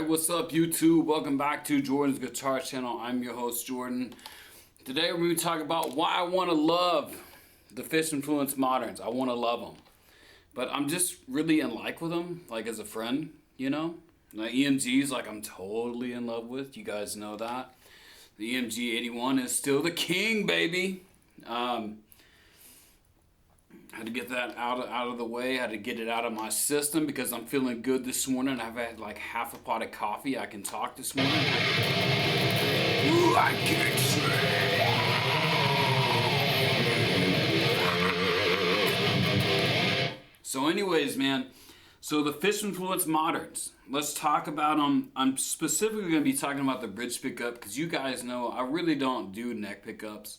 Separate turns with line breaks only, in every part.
what's up YouTube? Welcome back to Jordan's Guitar Channel. I'm your host Jordan. Today we're going to talk about why I want to love the Fishman Fluence Moderns. I want to love them. But I'm just really in like with them, like as a friend, you know? The EMGs, like I'm totally in love with. You guys know that. The EMG 81 is still the king, baby. Had to get that out of the way. Had to get it out of my system because I'm feeling good this morning. I've had like half a pot of coffee. I can talk this morning. Ooh, I can sing. So anyways, man. So the Fishman Fluence Moderns. Let's talk about them. I'm specifically going to be talking about the bridge pickup because you guys know I really don't do neck pickups.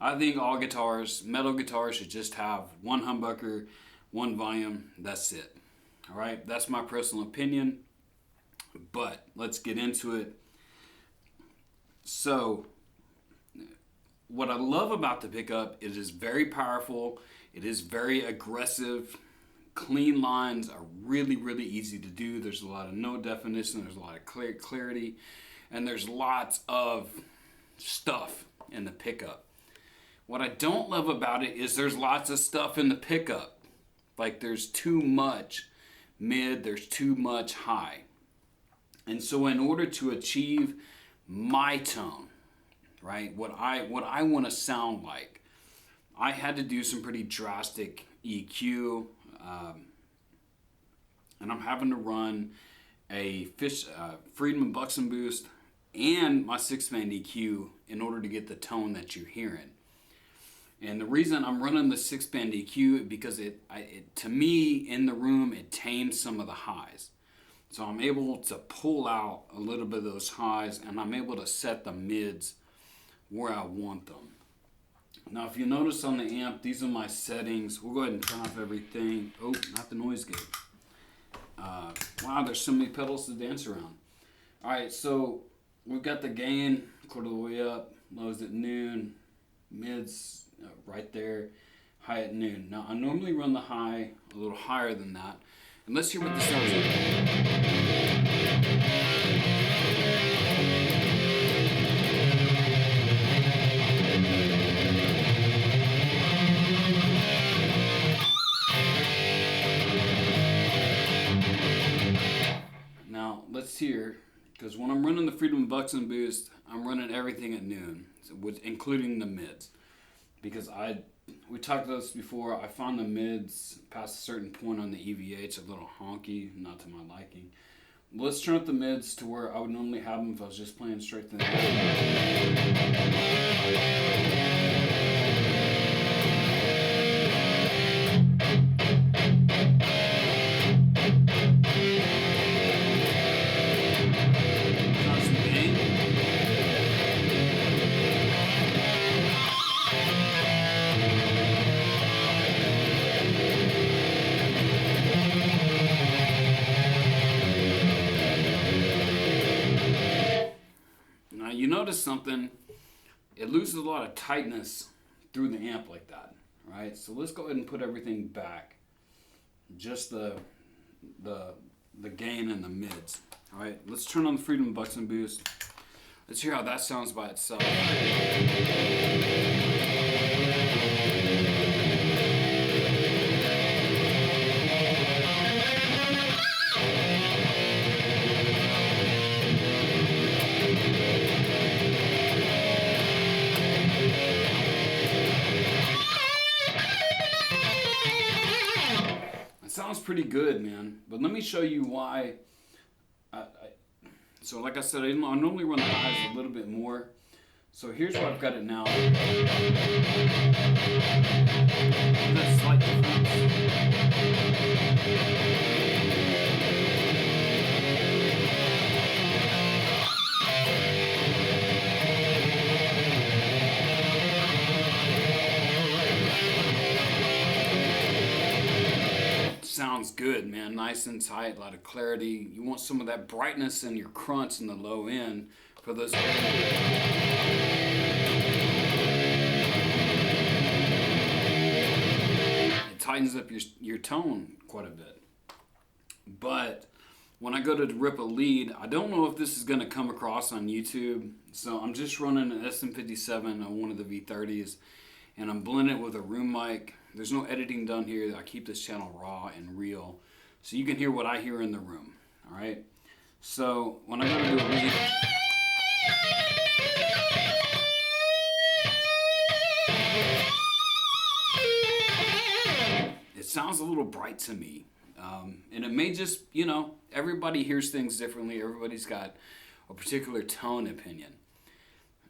I think all guitars, metal guitars, should just have one humbucker, one volume, that's it. Alright, that's my personal opinion, but let's get into it. So, what I love about the pickup, it is very powerful, it is very aggressive, clean lines are really, really easy to do. There's a lot of note definition, there's a lot of clarity, and there's lots of stuff in the pickup. What I don't love about it is there's lots of stuff in the pickup. Like there's too much mid, there's too much high. And so in order to achieve my tone, right, what I want to sound like, I had to do some pretty drastic EQ. And I'm having to run a Fishman Buxton boost and my 6-band EQ in order to get the tone that you're hearing. And the reason I'm running the 6-band EQ because it to me in the room it tames some of the highs. So I'm able to pull out a little bit of those highs and I'm able to set the mids where I want them. Now if you notice on the amp, these are my settings. We'll go ahead and turn off everything. Oh, not the noise gate. Wow, there's so many pedals to dance around. Alright, so we've got the gain quarter of the way up, lows at noon, mids right there, high at noon. Now I normally run the high a little higher than that. And let's hear what this sounds like. Now let's hear, because when I'm running the Fishman Buxton boost, I'm running everything at noon, including the mids. Because we talked about this before, I find the mids past a certain point on the EVH a little honky, not to my liking. Let's turn up the mids to where I would normally have them if I was just playing straight to the you notice something, it loses a lot of tightness through the amp like that, right? So let's go ahead and put everything back, just the gain and the mids. All right, let's turn on the Fishman Buxton boost. Let's hear how that sounds by itself. Sounds pretty good, man, but let me show you why. So like I said, I normally run the highs a little bit more. So here's where I've got it now. That's slight difference. Sounds good, man. Nice and tight, a lot of clarity. You want some of that brightness in your crunch in the low end for those. It tightens up your tone quite a bit. But when I go to rip a lead, I don't know if this is going to come across on YouTube. So I'm just running an SM57 on one of the V30s, and I'm blending it with a room mic. There's no editing done here. I keep this channel raw and real, so you can hear what I hear in the room. All right. So when I go to do a lead, it sounds a little bright to me. And it may just, everybody hears things differently. Everybody's got a particular tone opinion.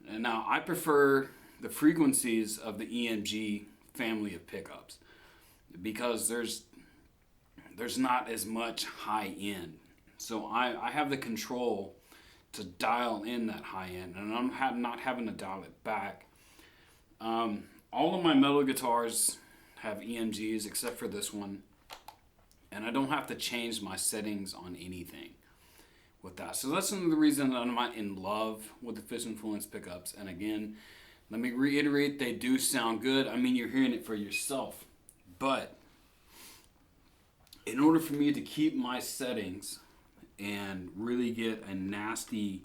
And now, I prefer the frequencies of the EMG family of pickups because there's not as much high end. So I have the control to dial in that high end, and I'm not having to dial it back. All of my metal guitars have EMGs except for this one, and I don't have to change my settings on anything with that. So that's another reason that I'm not in love with the Fishman Fluence pickups. And again, let me reiterate, they do sound good. I mean, you're hearing it for yourself. But in order for me to keep my settings and really get a nasty,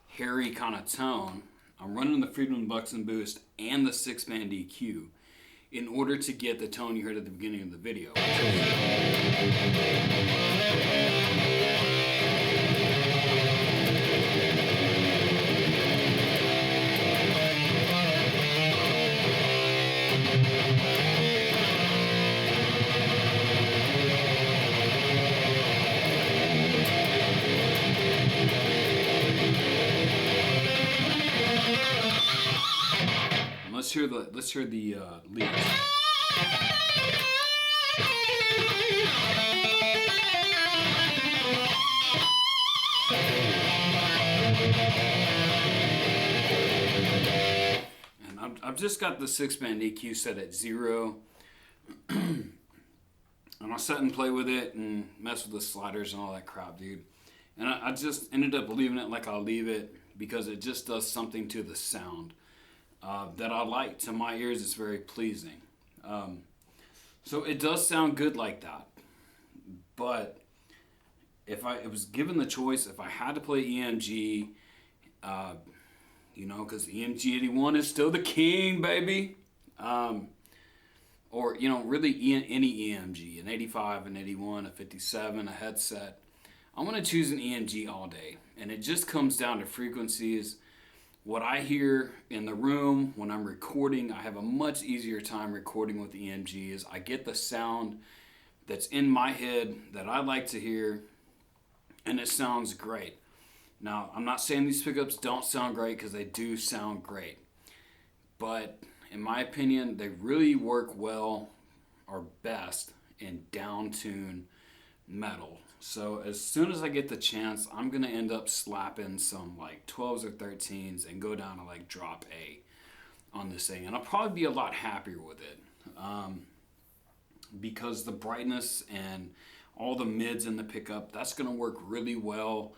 hairy kind of tone, I'm running the Fishman Buxton Boost and the 6-band EQ in order to get the tone you heard at the beginning of the video. Let's hear the leads. And I've just got the 6-band EQ set at 0. And I'll sit and play with it and mess with the sliders and all that crap, dude. And I just ended up leaving it like I'll leave it because it just does something to the sound that I like. To my ears, it's very pleasing. So it does sound good like that. But if I was given the choice, if I had to play EMG, because EMG 81 is still the king, baby. Or, really any EMG, an 85, an 81, a 57, a headset. I'm going to choose an EMG all day. And it just comes down to frequencies. What I hear in the room when I'm recording, I have a much easier time recording with EMGs. I get the sound that's in my head that I like to hear, and it sounds great. Now, I'm not saying these pickups don't sound great, because they do sound great. But in my opinion, they really work well or best in down-tune metal. So as soon as I get the chance, I'm going to end up slapping some like 12s or 13s and go down to like drop A on this thing. And I'll probably be a lot happier with it because the brightness and all the mids in the pickup, that's going to work really well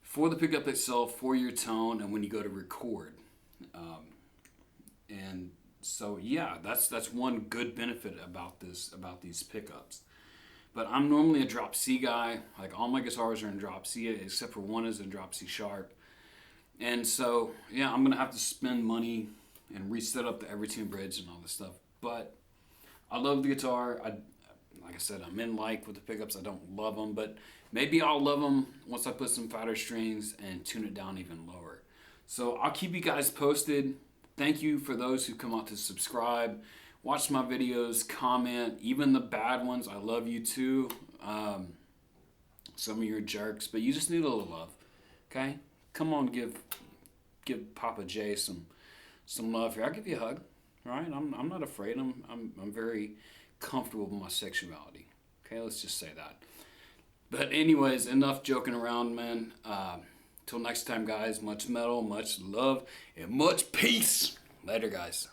for the pickup itself, for your tone, and when you go to record. And so yeah, that's one good benefit about these pickups. But I'm normally a drop C guy. Like all my guitars are in drop C, except for one is in drop C sharp. And so yeah, I'm gonna have to spend money and reset up the Evertune bridge and all this stuff. But I love the guitar. Like I said, I'm in like with the pickups. I don't love them, but maybe I'll love them once I put some fatter strings and tune it down even lower. So I'll keep you guys posted. Thank you for those who come out to subscribe, watch my videos, comment, even the bad ones. I love you too. Some of you are jerks, but you just need a little love, okay? Come on, give Papa J some love here. I'll give you a hug, all right? I'm not afraid. I'm very comfortable with my sexuality. Okay, let's just say that. But anyways, enough joking around, man. Till next time, guys, much metal, much love, and much peace. Later, guys.